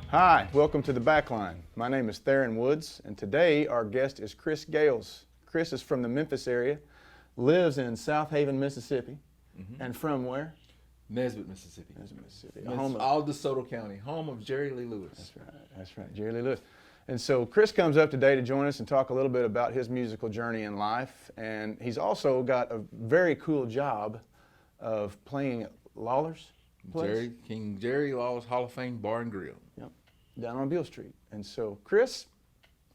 Hi, welcome to The Backline. My name is Theron Woods, and today our guest is 𝐲𝐶 𝐂𝐓𝐒. Chris is from the Memphis area, lives in South Haven, Mississippi, and from where? Nesbitt, Mississippi. Nesbitt, Mississippi. All DeSoto County, home of Jerry Lee Lewis. That's right, Jerry Lee Lewis. And so Chris comes up today to join us and talk a little bit about his musical journey in life, and he's also got a very cool job of playing at Lawler's place. King Jerry Lawler's Hall of Fame Bar and Grill. Yep, down on Beale Street. And so, Chris,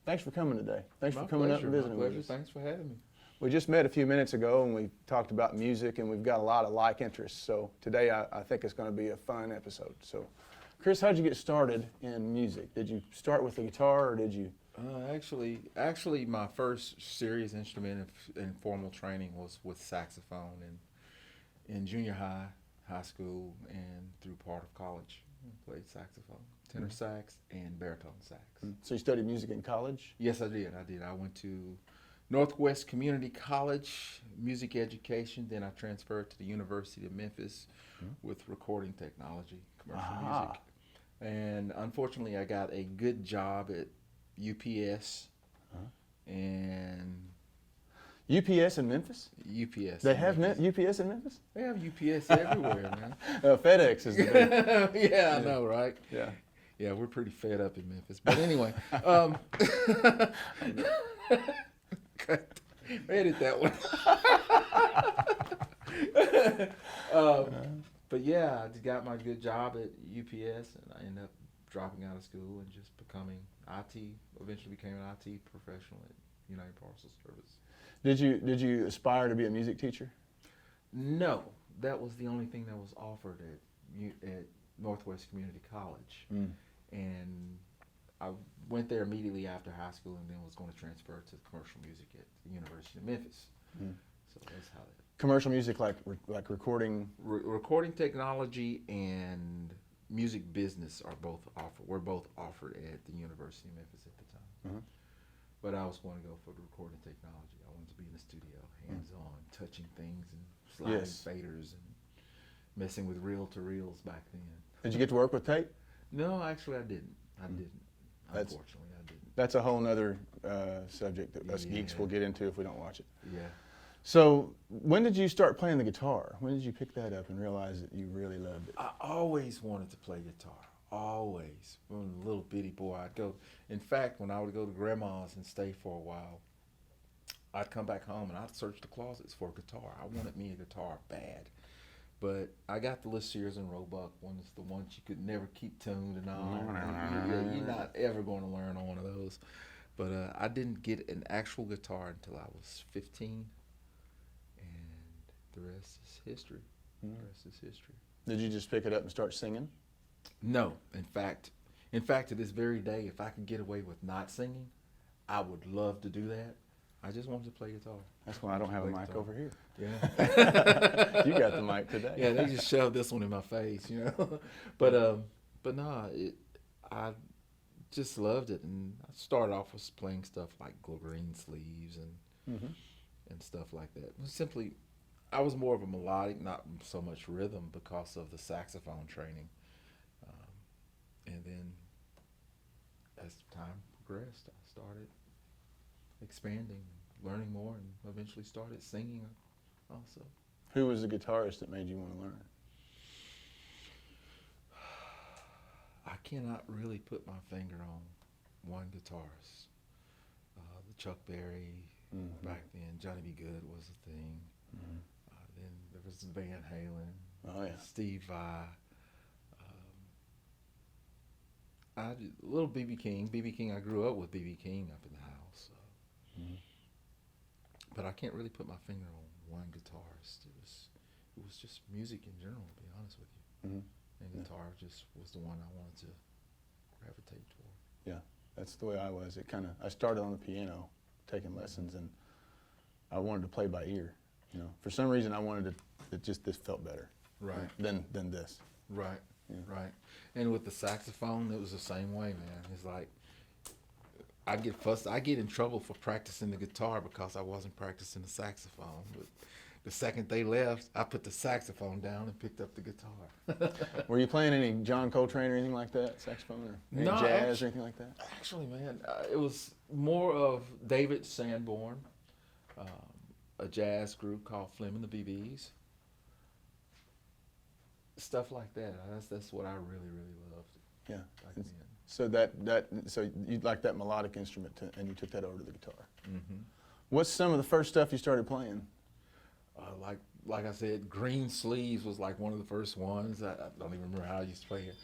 thanks for coming today. Thanks for coming up and visiting with us. Thanks for having me. We just met a few minutes ago and we talked about music, and we've got a lot of like interests. So today I think it's going to be a fun episode. So, Chris, how'd you get started in music? Did you start with the guitar, or did you? Actually, my first serious instrument in formal training was with saxophone in junior high school, and through part of college. I played saxophone, tenor sax, and baritone sax. So you studied music in college? Yes, I did. I went to Northwest Community College, music education. Then I transferred to the University of Memphis with recording technology, commercial music. And unfortunately, I got a good job at UPS. And UPS in Memphis? UPS. They have UPS in Memphis? They have UPS everywhere, man. FedEx is the big. Yeah, I know, right? Yeah. Yeah, we're pretty fed up in Memphis. But anyway, edit that one. But yeah, I just got my good job at UPS, and I ended up dropping out of school and just becoming IT. Eventually became an IT professional at United Parcel Service. Did you aspire to be a music teacher? No, that was the only thing that was offered at Northwest Community College, and I went there immediately after high school, and then was going to transfer to commercial music at the University of Memphis. So that's how that. Commercial music, like recording. Recording technology and music business are both offered. Were both offered at the University of Memphis at the time. But I was going to go for the recording technology. I wanted to be in the studio, hands-on, touching things and sliding faders and messing with reel-to-reels back then. Did you get to work with tape? No, actually I didn't. Unfortunately, I didn't. That's a whole nother subject that us geeks will get into if we don't watch it. Yeah. So when did you start playing the guitar? When did you pick that up and realize that you really loved it? I always wanted to play guitar. Always. From a little bitty boy, I'd go. In fact, when I would go to grandma's and stay for a while, I'd come back home and I'd search the closets for a guitar. I wanted me a guitar bad. But I got the little Sears and Roebuck one. It's the ones you could never keep tuned and all. You're not ever going to learn on one of those. But I didn't get an actual guitar until I was 15. And the rest is history. The rest is history. Did you just pick it up and start singing? No. In fact, to this very day, if I could get away with not singing, I would love to do that. I just wanted to play guitar. That's why I don't have a mic over here. Yeah. You got the mic today. Yeah, they just shoved this one in my face, you know. But no, I just loved it, and I started off with playing stuff like green sleeves and stuff like that. Simply, I was more of a melodic, not so much rhythm, because of the saxophone training. And then, as time progressed, I started expanding, learning more, and eventually started singing also. Who was the guitarist that made you want to learn? I cannot really put my finger on one guitarist. The Chuck Berry, back then, Johnny B. Good was a thing. Then there was Van Halen, Oh yeah. Stevie Wonder. A little BB King. BB King. I grew up with BB King up in the house. But I can't really put my finger on one guitarist. It was just music in general, to be honest with you. And guitar just was the one I wanted to gravitate toward. Yeah, that's the way I was. I started on the piano, taking lessons, and I wanted to play by ear. You know, for some reason I wanted this felt better. Right. Than this. Right. Yeah. Right. And with the saxophone, it was the same way, man. It's like I get in trouble for practicing the guitar because I wasn't practicing the saxophone. But the second they left, I put the saxophone down and picked up the guitar. Were you playing any John Coltrane or anything like that, saxophone, or any jazz or anything like that? Actually, man, it was more of David Sanborn, a jazz group called Flim and the BBs. Stuff like that. That's what I really loved. Yeah. Back then. So you like that melodic instrument, and you took that over to the guitar. What's some of the first stuff you started playing? Like I said, Green Sleeves was like one of the first ones. I don't even remember how I used to play it.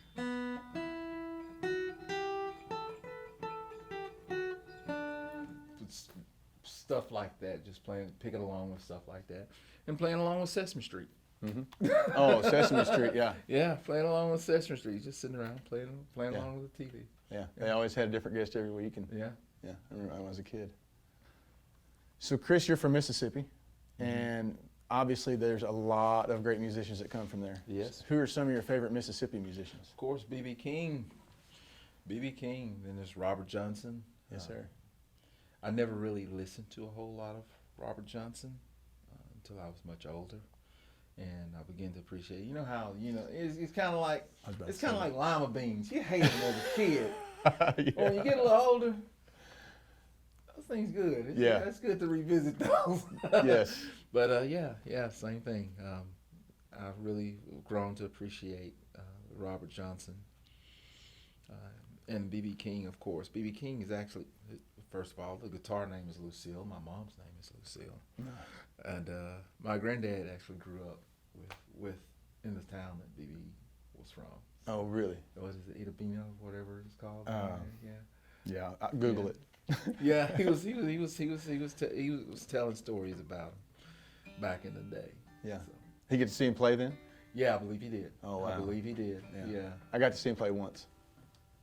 Stuff like that, just picking along with stuff like that, and playing along with Sesame Street. Oh, Sesame Street, yeah. Yeah, playing along with Sesame Street, just sitting around playing along with the TV. Yeah, they always had a different guest every week, and yeah, I remember when I was a kid. So, Chris, you're from Mississippi, and obviously there's a lot of great musicians that come from there. Yes. Who are some of your favorite Mississippi musicians? Of course, BB King. Then there's Robert Johnson. Yes, sir. I never really listened to a whole lot of Robert Johnson until I was much older, and I began to appreciate. You know how it's kind of like lima beans. You hate them as a kid. Yeah. When you get a little older, those things good. It's good to revisit those. Yes. But yeah, same thing. I've really grown to appreciate Robert Johnson and BB King, of course. BB King is actually, first of all, the guitar name is Lucille. My mom's name is Lucille. And my granddad actually grew up in the town that BB was from. Oh, really? What is it, Itabino, whatever it's called? Yeah, I'll Google it. Yeah, he was telling stories about him back in the day. Yeah. So. He get to see him play then? Yeah, I believe he did. Oh, wow. I believe he did. Yeah. I got to see him play once,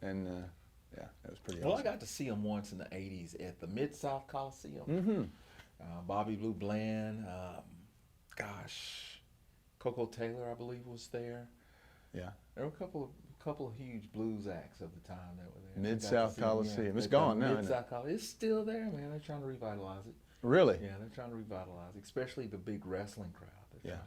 and that was pretty awesome. Well, I got to see him once in the 80s at the Mid-South Coliseum. Bobby Blue Bland, Coco Taylor, I believe, was there. Yeah. There were a couple of huge blues acts of the time that were there. Mid-South Coliseum. It's gone now, isn't it? Mid-South Coliseum. It's still there, man. They're trying to revitalize it. Really? Yeah, they're trying to revitalize it, especially the big wrestling crowd. They're trying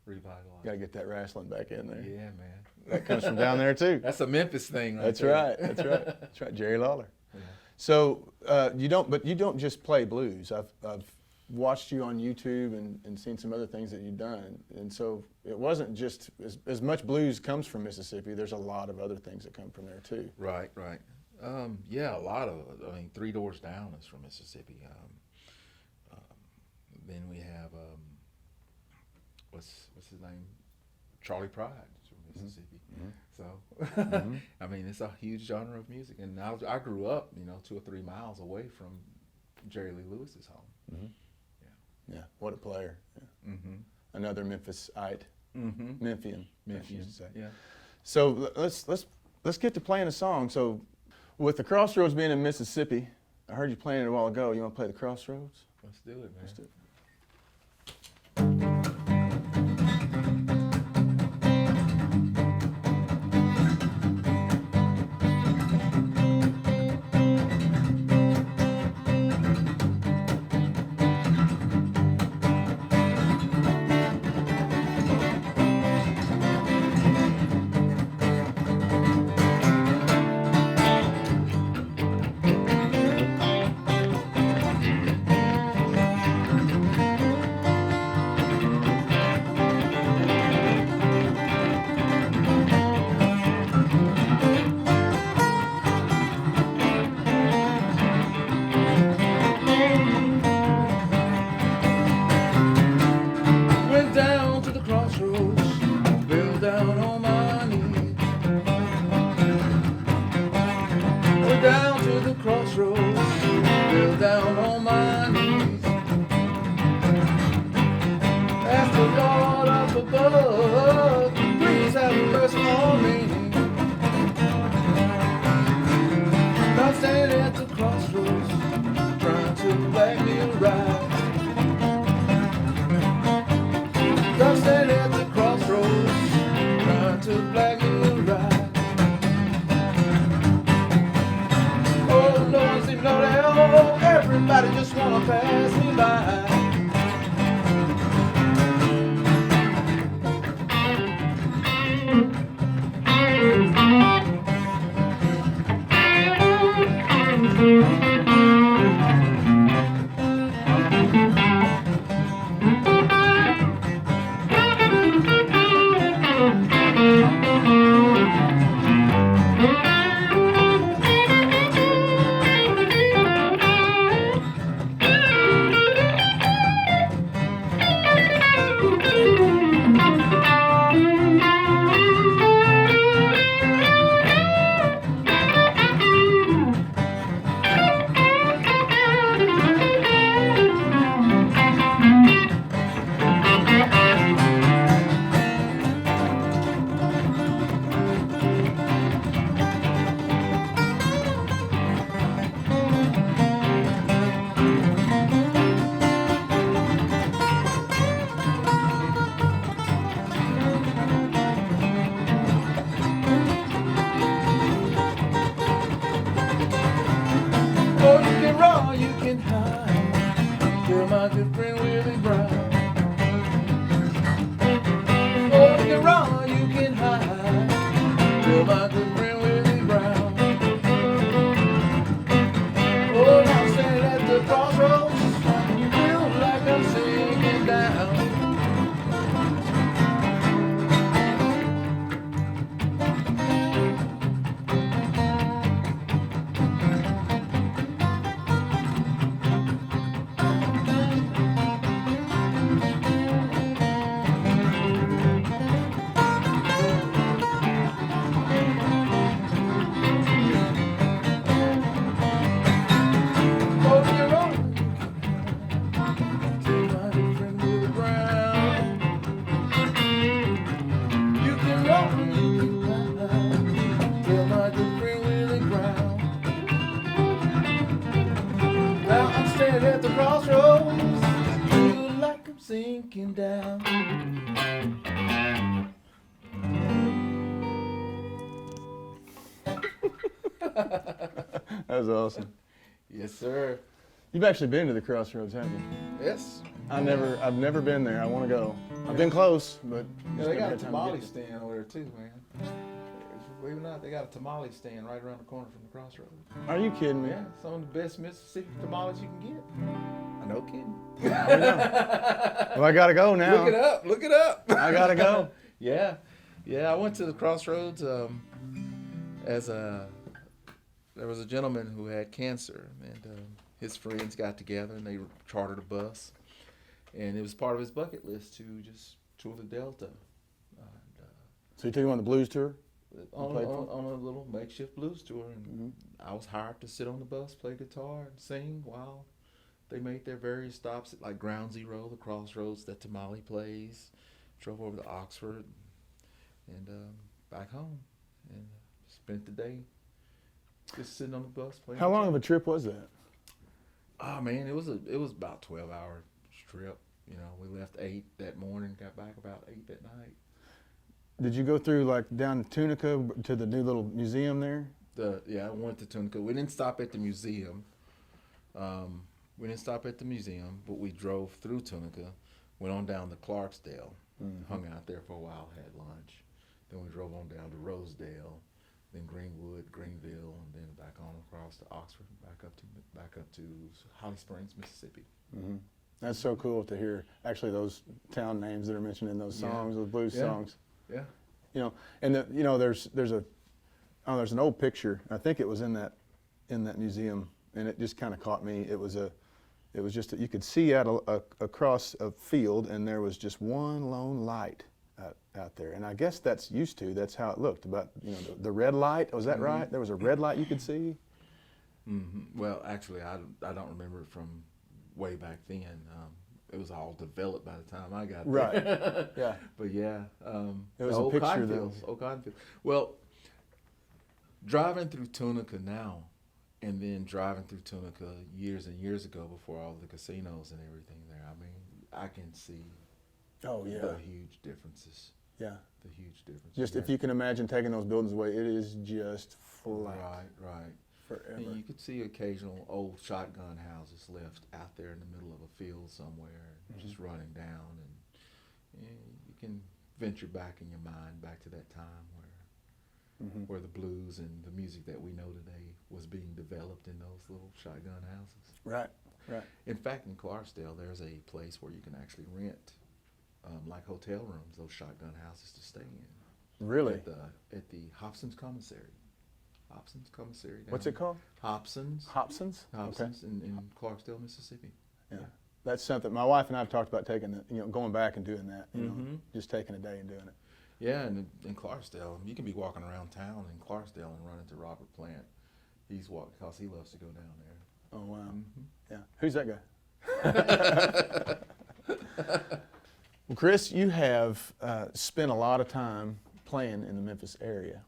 to revitalize Got to get that wrestling back in there. Yeah, man. That comes from down there, too. That's a Memphis thing, That's there. right. That's right. Jerry Lawler. Yeah. So you don't just play blues. I've watched you on YouTube and seen some other things that you've done. And so it wasn't just as much blues comes from Mississippi. There's a lot of other things that come from there too. Right. Yeah, a lot of it. I mean, Three Doors Down is from Mississippi. Then we have what's his name? Charlie Pride is from Mississippi. So I mean, it's a huge genre of music. And I grew up, 2 or 3 miles away from Jerry Lee Lewis's home. Yeah, what a player. Yeah. Another Memphisite. Memphian. I should say. Yeah. So let's get to playing a song. So with the Crossroads being in Mississippi, I heard you playing it a while ago. You want to play the Crossroads? Let's do it, man. Let's do it. That was awesome. Yes, sir. You've actually been to the Crossroads, haven't you? Yes. I've never been there. I want to go. I've been close, but Yeah, just they never got a had time to tamale get stand over there too, man. Believe it or not, they got a tamale stand right around the corner from the Crossroads. there. Are you kidding me? Yeah, some of the best Mississippi tamales you can get. I know, kidding. Well, I gotta go now. Look it up. Look it up. I gotta go. Yeah, yeah. I went to the Crossroads there was a gentleman who had cancer, and his friends got together and they chartered a bus, and it was part of his bucket list to just tour the Delta. So you took him on the blues tour? On a little makeshift blues tour, and I was hired to sit on the bus, play guitar, and sing while they made their various stops at like Ground Zero, the Crossroads that Tamale plays. Drove over to Oxford and back home, and spent the day just sitting on the bus playing. How long of a trip was that? Oh man, it was about 12-hour trip. You know, we left 8 that morning, got back about 8 that night. Did you go through like down to Tunica to the new little museum there? I went to Tunica. We didn't stop at the museum. But we drove through Tunica, went on down to Clarksdale, hung out there for a while, had lunch. Then we drove on down to Rosedale, then Greenwood, Greenville, and then back on across to Oxford, back up to Holly Springs, Mississippi. Mm-hmm. That's so cool to hear. Actually, those town names that are mentioned in those songs, those blues Yeah. songs. Yeah. You know, and there's an old picture. I think it was in that museum, and it just kind of caught me. It was just you could see out across a field, and there was just one lone light out there. And I guess that's how it looked. About the red light. Was that right? There was a red light you could see. Mm-hmm. Well, actually, I don't remember it from way back then. It was all developed by the time I got there. Right. Yeah. But yeah, it was a picture of Old Cottonfields. Well, driving through Tunica now, and then driving through Tunica years and years ago before all the casinos and everything there, I mean, I can see the huge differences. Yeah. The huge differences. Just if you can imagine taking those buildings away, it is just flat. Right. Forever. And you could see occasional old shotgun houses left out there in the middle of a field somewhere, just running down, and you can venture back in your mind back to that time where the blues and the music that we know today was being developed in those little shotgun houses. Right. In fact, in Clarksdale, there's a place where you can actually rent, like hotel rooms, those shotgun houses to stay in. Really? At the Hobson's Commissary. What's it called? Hobson's. Hobson's? Okay. in Clarksdale, Mississippi. Yeah. That's something my wife and I have talked about going back and doing that. Just taking a day and doing it. Yeah, and in Clarksdale, you can be walking around town in Clarksdale and run into Robert Plant. He's walked because he loves to go down there. Oh wow. Yeah. Who's that guy? Well, Chris, you have spent a lot of time playing in the Memphis area.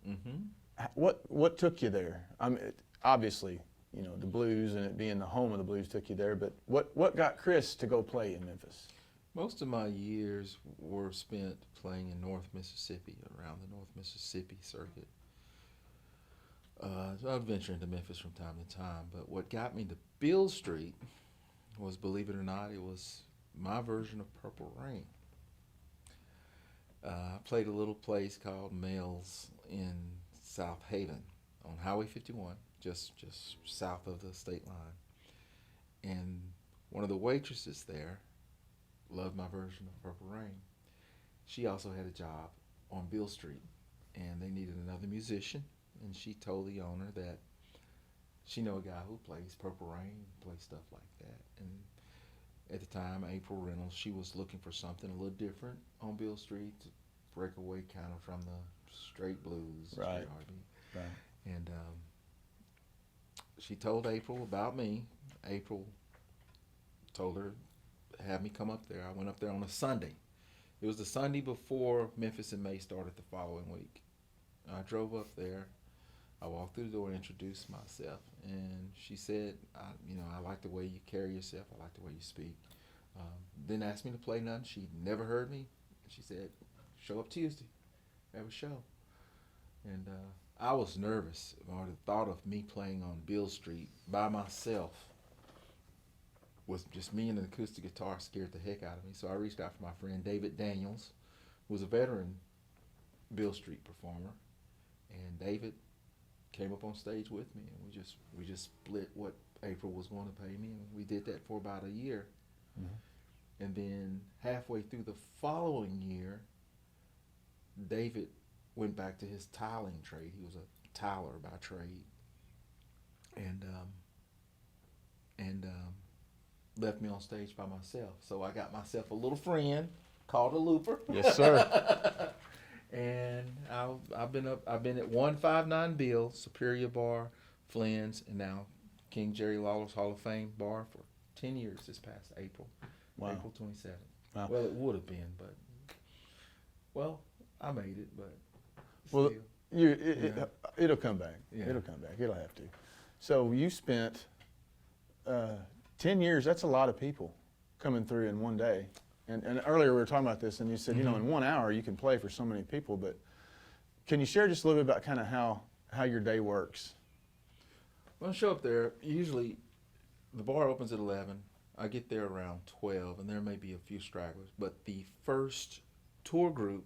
What took you there? I mean, obviously, the blues and it being the home of the blues took you there, but what got Chris to go play in Memphis? Most of my years were spent playing in North Mississippi, around the North Mississippi circuit. So I'd venture into Memphis from time to time, but what got me to Beale Street was, believe it or not, it was my version of Purple Rain. I played a little place called Mel's in South Haven on Highway 51, just south of the state line. And one of the waitresses there loved my version of Purple Rain. She also had a job on Beale Street, and they needed another musician, and she told the owner that she knew a guy who plays Purple Rain, plays stuff like that. And at the time, April Reynolds, she was looking for something a little different on Beale Street to break away kind of from the straight blues, straight R&B. Right. And she told April about me. April told her, have me come up there. I went up there on a Sunday. It was the Sunday before Memphis in May started the following week. I drove up there. I walked through the door and introduced myself, and she said, I like the way you carry yourself. I like the way you speak. Didn't ask me to play none. She'd never heard me. She said, show up Tuesday, have a show. And I was nervous. Or the thought of me playing on Beale Street by myself was just me and an acoustic guitar scared the heck out of me. So I reached out for my friend David Daniels, who was a veteran Beale Street performer, and David came up on stage with me, and we just split what April was going to pay me, and we did that for about a year. Mm-hmm. And then halfway through the following year, David went back to his tiling trade. He was a tiler by trade, and left me on stage by myself. So I got myself a little friend called a looper. Yes, sir. And I've been at 159 Beale, Superior Bar, Flynn's, and now King Jerry Lawler's Hall of Fame bar for 10 years this past April. Wow. April 27th. Wow. Well, it would have been, but I made it, but well, still. It'll come back. Yeah. It'll come back. It'll have to. So you spent 10 years. That's a lot of people coming through in one day. And earlier we were talking about this, and you said, Mm-hmm. in 1 hour you can play for so many people. But can you share just a little bit about kind of how your day works? When I show up there, usually the bar opens at 11. I get there around 12, and there may be a few stragglers. But the first tour group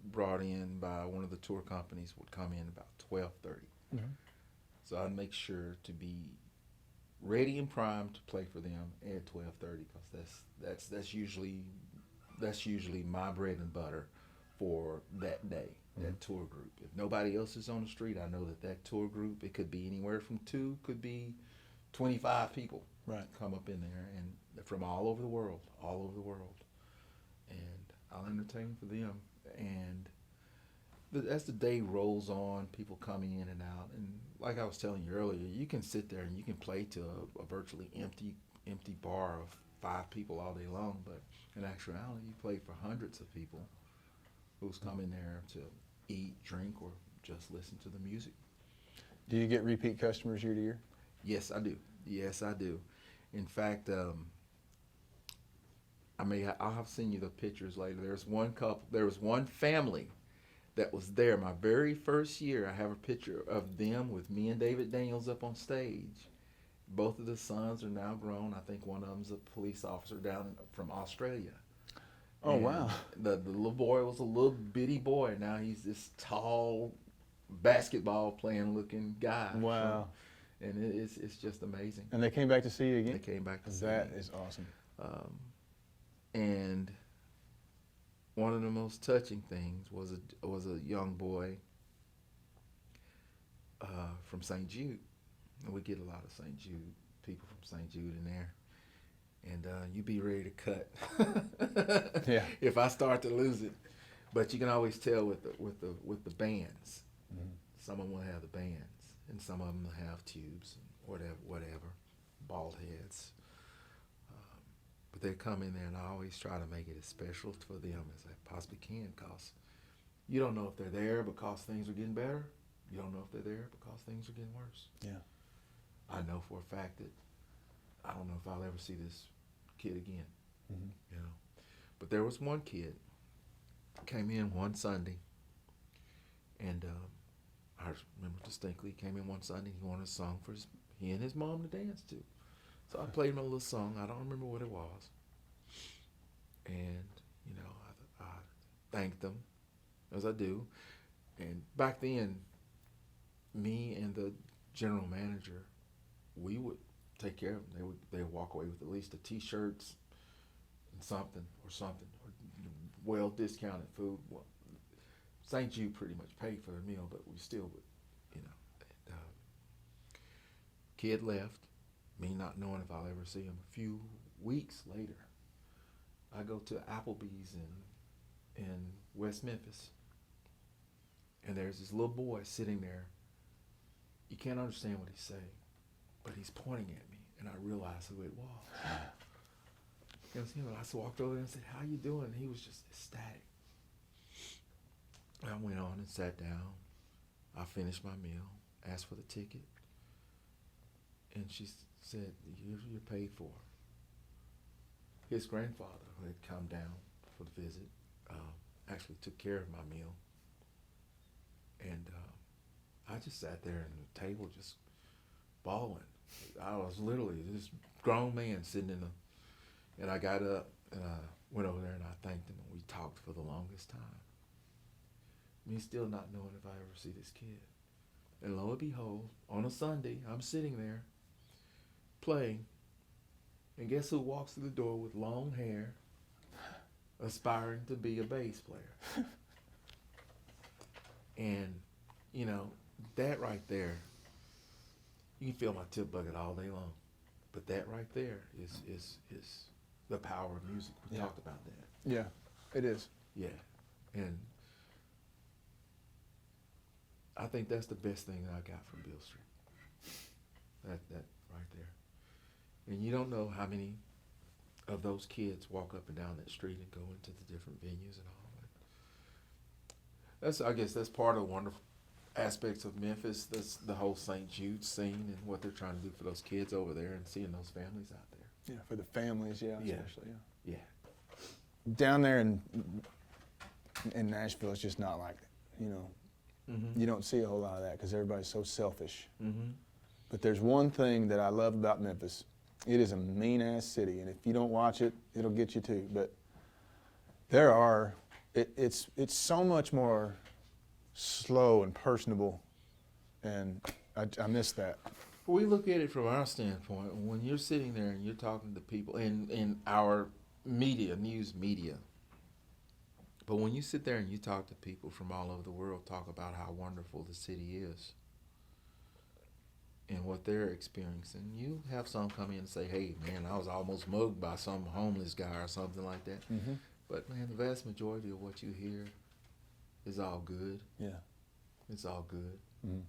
brought in by one of the tour companies would come in about 12:30. Mm-hmm. So I'd make sure to be ready and primed to play for them at 12:30, because that's usually my bread and butter for that day, that tour group. If nobody else is on the street, I know that tour group, it could be anywhere from 2, could be 25 people. Right. Come up in there, and they're from all over the world, and I'll entertain for them. And as the day rolls on, people come in and out, and like I was telling you earlier, you can sit there and you can play to a virtually empty bar of 5 people all day long, but in actuality, you play for hundreds of people who's coming there to eat, drink, or just listen to the music. Do you get repeat customers year to year? Yes, I do. In fact, I'll have seen you the pictures later. There was one family that was there my very first year. I have a picture of them with me and David Daniels up on stage. Both of the sons are now grown. I think one of them's a police officer down from Australia. Oh, and wow. The little boy was a little bitty boy. Now he's this tall, basketball playing looking guy. Wow. And it's just amazing. And they came back to see you again? They came back to see me. That is awesome. And one of the most touching things was a young boy from St. Jude. And we get a lot of St. Jude people from St. Jude in there. And you be ready to cut. Yeah. If I start to lose it. But you can always tell with the bands. Mm-hmm. Some of them will have the bands, and some of them will have tubes and whatever, bald heads. But they come in there, and I always try to make it as special for them as I possibly can, because you don't know if they're there because things are getting better. You don't know if they're there because things are getting worse. Yeah. I know for a fact that I don't know if I'll ever see this kid again. Mm-hmm. But there was one kid came in one Sunday, and I remember distinctly, he came in one Sunday, he wanted a song for he and his mom to dance to. So I played him a little song. I don't remember what it was. And, I thanked them, as I do. And back then, me and the general manager, we would take care of them. They would walk away with at least the T-shirts and something, or well discounted food. Well, St. Jude pretty much paid for the meal, but we still would, kid left, me not knowing if I'll ever see him. A few weeks later, I go to Applebee's in West Memphis, and there's this little boy sitting there. You can't understand what he's saying, but he's pointing at me, and I realized who it was. I walked over there and said, "How you doing?" And he was just ecstatic. I went on and sat down. I finished my meal, asked for the ticket, and she said, "You're paid for." His grandfather, who had come down for the visit, actually took care of my meal. And I just sat there at the table just bawling. I was literally this grown man sitting and I got up and I went over there and I thanked him and we talked for the longest time. Me still not knowing if I ever see this kid. And lo and behold, on a Sunday, I'm sitting there playing, and guess who walks through the door with long hair, aspiring to be a bass player? And, you know, that right there, you can feel my tip bucket all day long. But that right there is the power of music. We talked about that. Yeah, it is. Yeah. And I think that's the best thing that I got from Beale Street. That right there. And you don't know how many of those kids walk up and down that street and go into the different venues and all that. I guess that's part of the wonderful aspects of Memphis. That's the whole St. Jude scene and what they're trying to do for those kids over there and seeing those families out there. Yeah, for the families, yeah, Yeah. especially, yeah. Yeah. Down there in Nashville, it's just not like that, you know. Mm-hmm. You don't see a whole lot of that because everybody's so selfish. Mm-hmm. But there's one thing that I love about Memphis. It is a mean-ass city, and if you don't watch it, it'll get you too. But it's so much more slow and personable, and I miss that. We look at it from our standpoint. When you're sitting there and you're talking to people in our media, news media, but when you sit there and you talk to people from all over the world, talk about how wonderful the city is and what they're experiencing, you have some come in and say, hey, man, I was almost mugged by some homeless guy or something like that. Mm-hmm. But, man, the vast majority of what you hear is all good. Yeah. It's all good. Mm-hmm.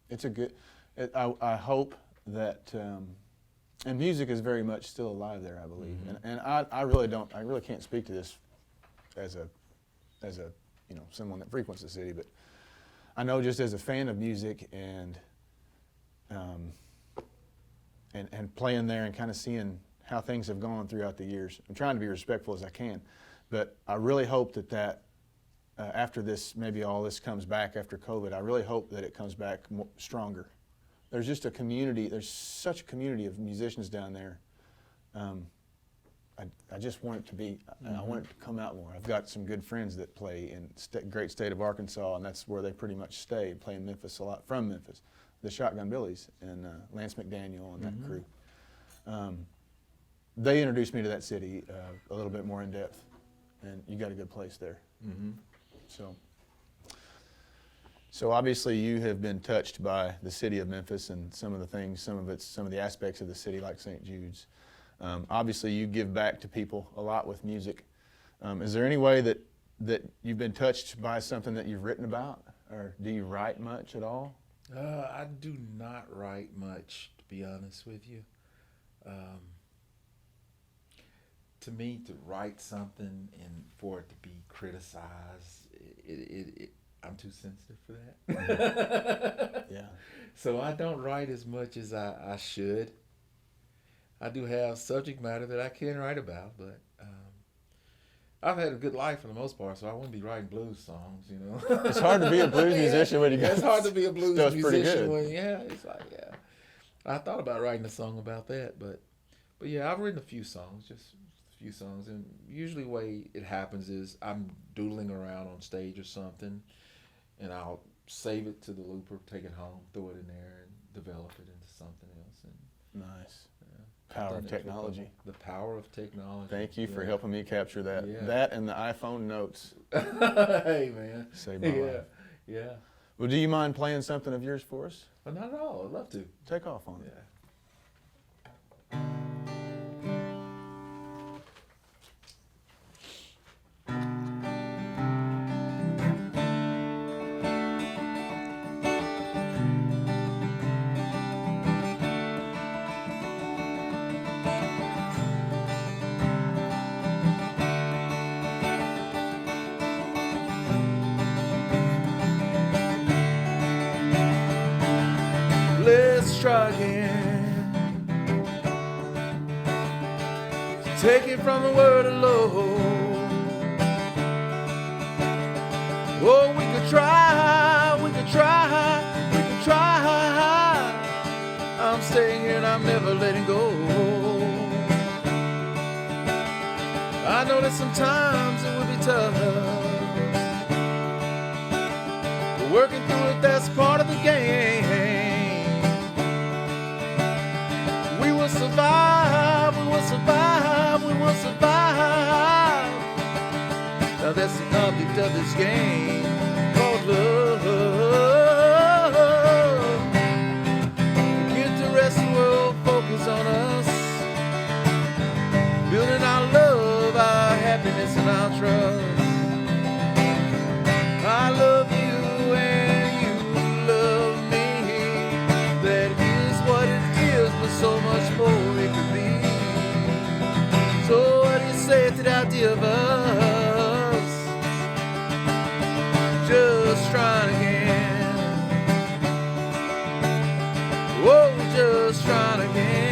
It's a good, I hope that, and music is very much still alive there, I believe. Mm-hmm. And I really can't speak to this as a you know, someone that frequents the city, but I know just as a fan of music and playing there and kind of seeing how things have gone throughout the years. I'm trying to be respectful as I can, but I really hope that after this, maybe all this comes back after COVID, I really hope that it comes back stronger. There's just a community, there's such a community of musicians down there. I just want it to be, I want it to come out more. I've got some good friends that play in great state of Arkansas, and that's where they pretty much stay, playing Memphis a lot, from Memphis. The Shotgun Billies and Lance McDaniel and that crew. They introduced me to that city a little bit more in depth, and you got a good place there. Mm-hmm. So obviously you have been touched by the city of Memphis and some of the things, some of the aspects of the city, like St. Jude's. Obviously you give back to people a lot with music. Is there any way that you've been touched by something that you've written about, or do you write much at all? I do not write much, to be honest with you. To me, to write something and for it to be criticized, I'm too sensitive for that. Yeah. So I don't write as much as I should. I do have subject matter that I can write about, but I've had a good life for the most part, so I wouldn't be writing blues songs, you know. It's hard to be a blues musician when you It's hard to be a blues That's pretty musician good. when, it's like, I thought about writing a song about that, but yeah, I've written a few songs, just a few songs, and usually the way it happens is I'm doodling around on stage or something, and I'll save it to the looper, take it home, throw it in there, and develop it into something else. And Nice. Power of technology. The power of technology. Thank you for helping me capture that. Yeah. That and the iPhone notes. Hey, man. Saved my life. Yeah. Well, do you mind playing something of yours for us? Well, not at all. I'd love to. Take off on it. Yeah. Let's try again. Take it from the word alone. Oh, we could try never letting go. I know that sometimes it will be tough, but working through it, that's part of the game. We will survive, we will survive, we will survive. Now that's the object of this game called love. Forget the rest of the world, focus on us, building our love, our happiness, and our trust. I love you and you love me. That is what it is, but so much more it could be. So what do you say to the idea of us just trying again? Whoa, just trying again.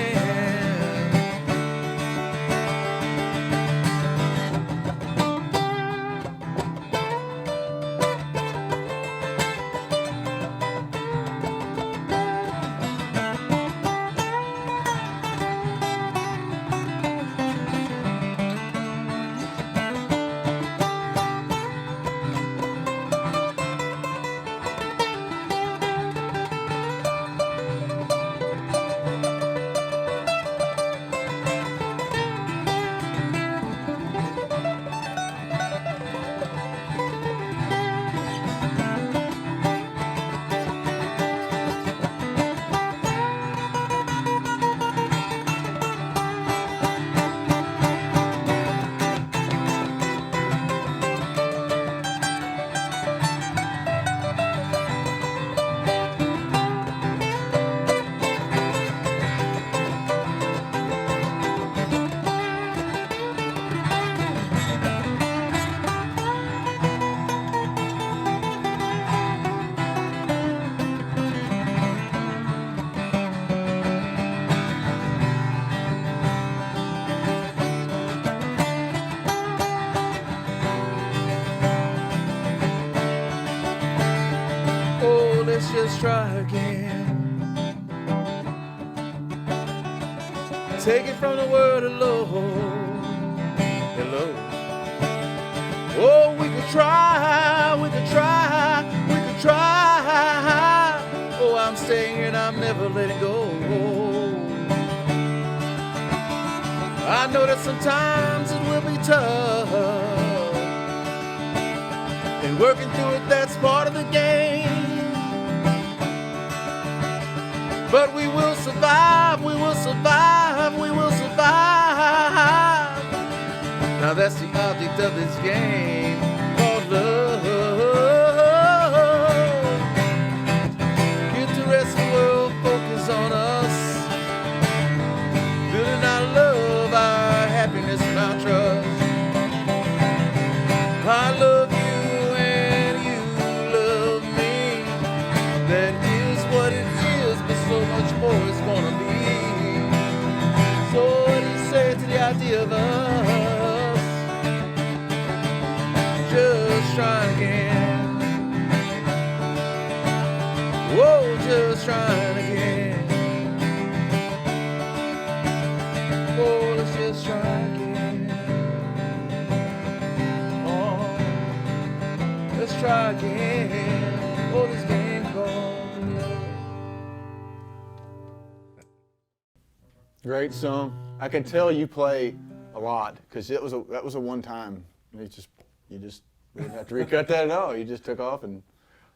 Let's just try again. Take it from the word hello. Hello. Oh, we could try, we could try, we could try. Oh, I'm staying here and I'm never letting go. I know that sometimes it will be tough, and working through it, that's part of the game. But we will survive, we will survive, we will survive. Now that's the object of this game called love. Get the rest of the world focus on us, building our love, our happiness, and our trust. I love you and you love me. That is what it is, but so much more it's gonna be. So what do you say to the idea of us just trying again? Whoa, just trying again. Oh, let's just try again. Oh, let's try again. Oh, this game called love. Great song. I can tell you play a lot because that was a one time. You didn't have to recut that at all. You just took off and.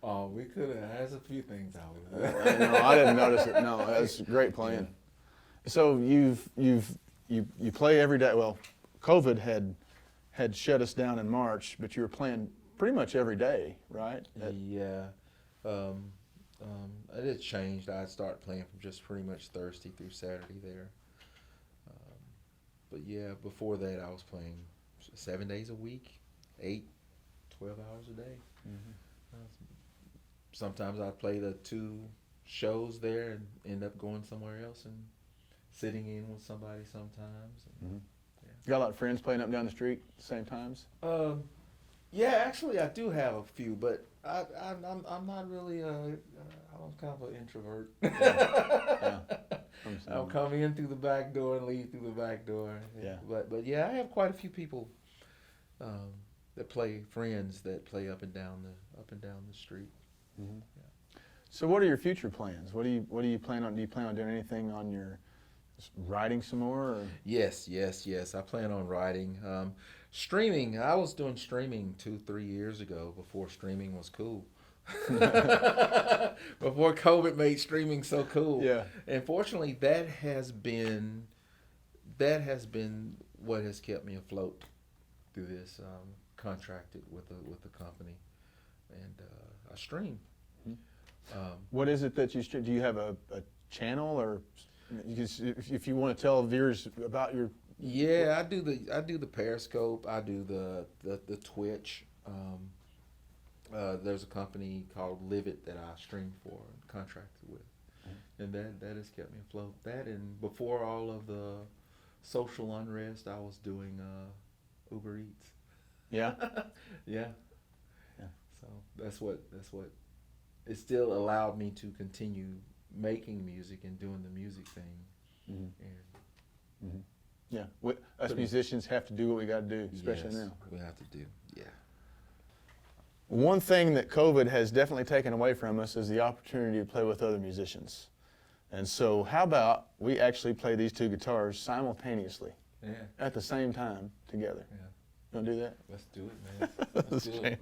Oh, we could have. There's a few things I would have. No, I didn't notice it. No, that was great playing. Yeah. So you play every day. Well, COVID had shut us down in March, but you were playing pretty much every day, right? Yeah. It had changed. I started playing from just pretty much Thursday through Saturday there. But yeah, before that I was playing 7 days a week, 8, 12 hours a day. Mm-hmm. Sometimes I'd play the 2 shows there and end up going somewhere else and sitting in with somebody sometimes. Mm-hmm. Yeah. You got a lot of friends playing up and down the street at the same times? Yeah, actually I do have a few, but I'm not really I'm kind of an introvert. Yeah. I'll come in through the back door and leave through the back door. Yeah. But yeah, I have quite a few people that play, friends that play up and down the street. Mm-hmm. Yeah. So what are your future plans? What do you plan on? Do you plan on doing anything on your writing some more? Or? Yes. I plan on writing. Streaming. I was doing streaming 2-3 years ago before streaming was cool. Before COVID made streaming so cool. Yeah. And fortunately, that has been what has kept me afloat through this. Contracted with the company, and I stream. What is it that you stream? Do you have a channel, or if you want to tell viewers about your? Yeah, I do the Periscope. I do the Twitch. There's a company called 𝐓𝐿𝐼 that I stream for and contracted with, and that has kept me afloat. That, and before all of the social unrest, I was doing Uber Eats. Yeah. Yeah. So that's what it still allowed me to continue making music and doing the music thing. Mm-hmm. Mm-hmm. Yeah. Us musicians have to do what we got to do, especially now. We have to do. Yeah. One thing that COVID has definitely taken away from us is the opportunity to play with other musicians. And so how about we actually play these two guitars simultaneously at the same time together? Yeah. You want to do that? Let's do it, man. Let's do it.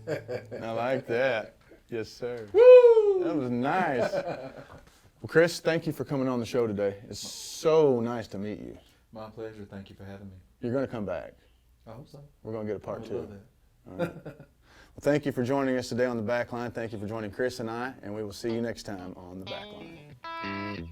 I like that. Yes, sir. Woo! That was nice. Well, Chris, thank you for coming on the show today. It's so nice to meet you. My pleasure. Thank you for having me. You're going to come back. I hope so. We're going to get a part I would 2. love that. All right. Well, thank you for joining us today on The Backline. Thank you for joining Chris and I, and we will see you next time on The Backline.